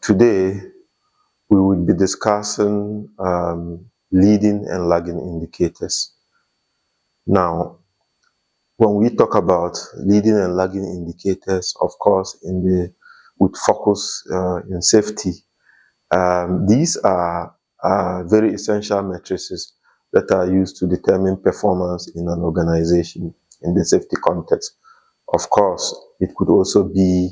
Today, we will be discussing leading and lagging indicators. Now, when we talk about leading and lagging indicators, of course, with focus in safety, these are very essential matrices that are used to determine performance in an organization in the safety context. Of course, it could also be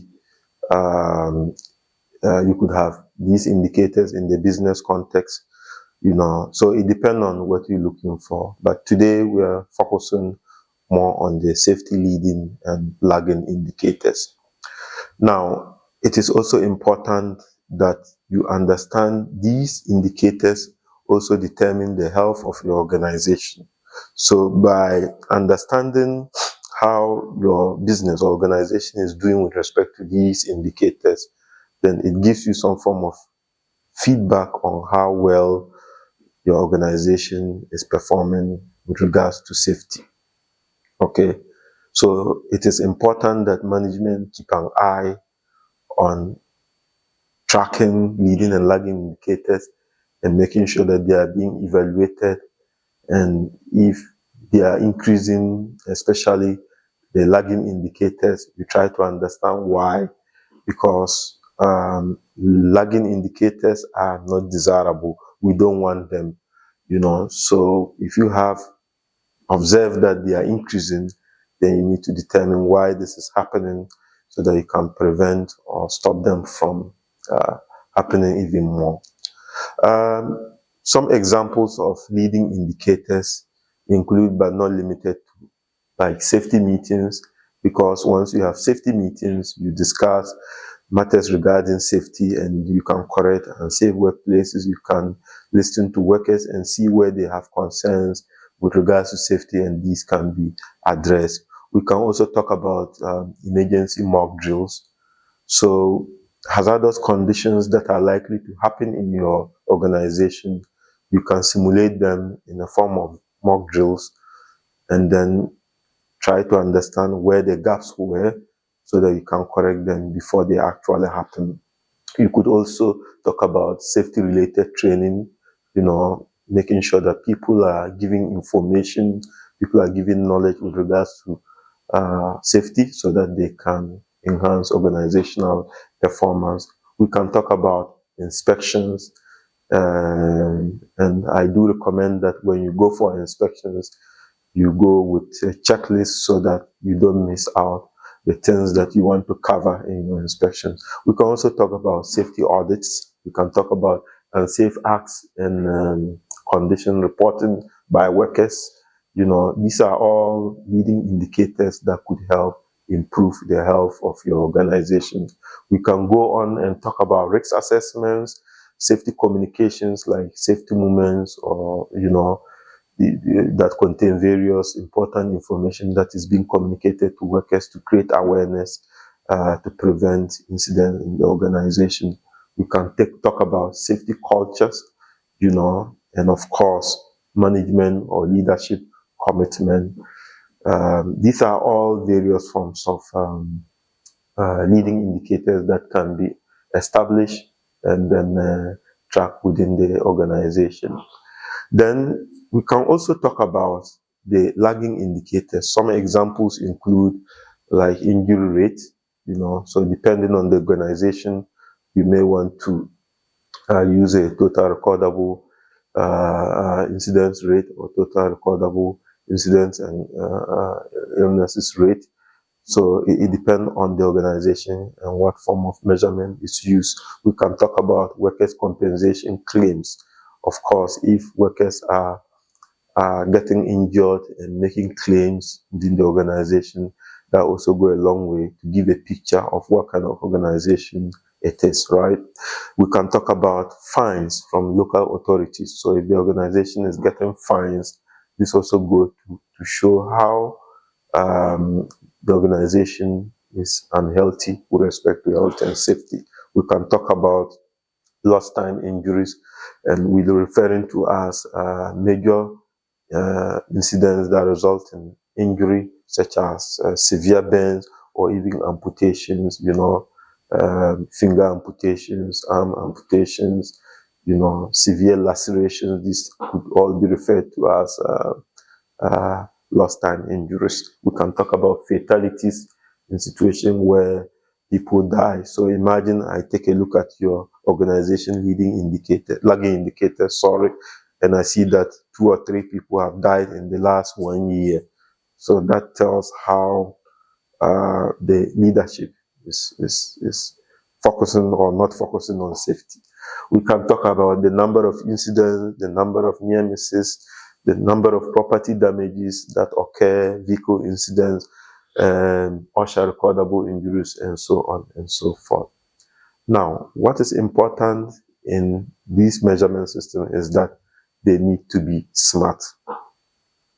you could have these indicators in the business context, so it depends on what you're looking for. But today we are focusing more on the safety leading and lagging indicators. Now, it is also important that you understand these indicators also determine the health of your organization. So by understanding how your business or organization is doing with respect to these indicators, then it gives you some form of feedback on how well your organization is performing with regards to safety. Okay, so it is important that management keep an eye on tracking leading and lagging indicators and making sure that they are being evaluated, and if they are increasing, especially the lagging indicators, you try to understand why, because lagging indicators are not desirable. We don't want them, so if you have observed that they are increasing, then you need to determine why this is happening so that you can prevent or stop them from happening even more. Some examples of leading indicators include, but not limited to, like safety meetings, because once you have safety meetings, you discuss matters regarding safety and you can correct unsafe workplaces. You can listen to workers and see where they have concerns with regards to safety, and these can be addressed. We can also talk about emergency mock drills. So hazardous conditions that are likely to happen in your organization, you can simulate them in the form of mock drills and then try to understand where the gaps were so that you can correct them before they actually happen. You could also talk about safety related training, making sure that people are giving information, people are giving knowledge with regards to safety so that they can enhance organizational performance. We can talk about inspections, and I do recommend that when you go for inspections, you go with a checklist so that you don't miss out the things that you want to cover in your inspections. We can also talk about safety audits. We can talk about unsafe acts and condition reporting by workers. These are all leading indicators that could help improve the health of your organization. We can go on and talk about risk assessments, safety communications like safety moments, or that contain various important information that is being communicated to workers to create awareness to prevent incidents in the organization. We can talk about safety cultures, and of course, management or leadership commitment. These are all various forms of leading indicators that can be established and then tracked within the organization. Then we can also talk about the lagging indicators. Some examples include like injury rate, so depending on the organization, you may want to use a total recordable incidence rate or total recordable incidents and illnesses rate. So it depends on the organization and what form of measurement is used. We can talk about workers' compensation claims. Of course, if workers are getting injured and making claims within the organization, that also go a long way to give a picture of what kind of organization it is, right? We can talk about fines from local authorities. So if the organization is getting fines, this also goes to show how the organization is unhealthy with respect to health and safety. We can talk about lost time injuries, and we're referring to as major incidents that result in injury, such as severe burns or even amputations, finger amputations, arm amputations, severe lacerations. These could all be referred to as lost time injuries. We can talk about fatalities in situations where people die. So imagine I take a look at your organization lagging indicator, and I see that 2 or 3 people have died in the last 1 year. So that tells how the leadership is focusing or not focusing on safety. We can talk about the number of incidents, the number of near misses, the number of property damages that occur, vehicle incidents, OSHA recordable injuries, and so on and so forth. Now, what is important in these measurement systems is that they need to be smart.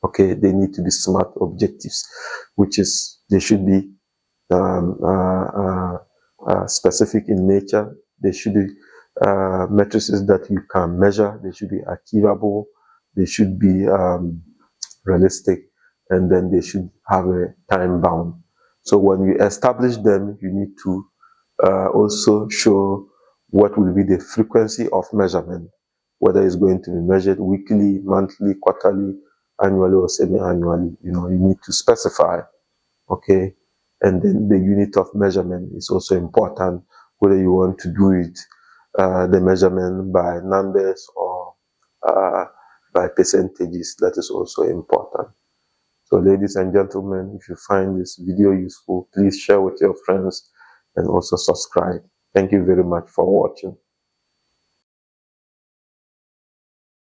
Okay, they need to be smart objectives, which is they should be specific in nature. They should be matrices that you can measure. They should be achievable. They should be realistic, and then they should have a time bound. So when you establish them, you need to also show what will be the frequency of measurement, whether it's going to be measured weekly, monthly, quarterly, annually, or semi-annually. You need to specify, okay? And then the unit of measurement is also important, whether you want to do it, the measurement by numbers or by percentages. That is also important. So ladies and gentlemen, if you find this video useful, please share with your friends and also subscribe. Thank you very much for watching.